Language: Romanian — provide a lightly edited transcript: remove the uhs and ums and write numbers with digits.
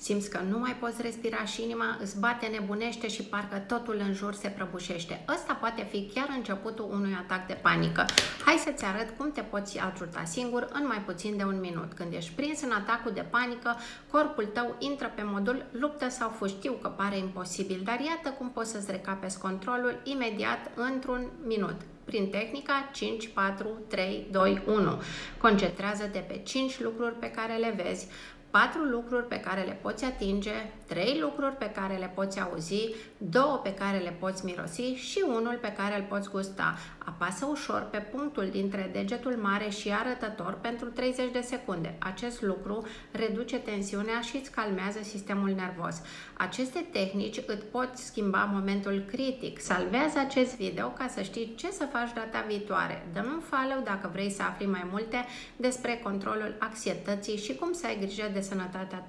Simți că nu mai poți respira și inima îți bate nebunește și parcă totul în jur se prăbușește. Ăsta poate fi chiar începutul unui atac de panică. Hai să-ți arăt cum te poți ajuta singur în mai puțin de un minut. Când ești prins în atacul de panică, corpul tău intră pe modul luptă sau fugi. Știu că pare imposibil, dar iată cum poți să-ți recapezi controlul imediat într-un minut. Prin tehnica 5, 4, 3, 2, 1. Concentrează-te pe 5 lucruri pe care le vezi, 4 lucruri pe care le poți atinge, 3 lucruri pe care le poți auzi, 2 pe care le poți mirosi și unul pe care îl poți gusta. Apasă ușor pe punctul dintre degetul mare și arătător pentru 30 de secunde. Acest lucru reduce tensiunea și îți calmează sistemul nervos. Aceste tehnici îți pot schimba momentul critic. Salvează acest video ca să știi ce să faci data viitoare. Dă-mi un follow dacă vrei să afli mai multe despre controlul anxietății și cum să ai grijă de sănătatea ta.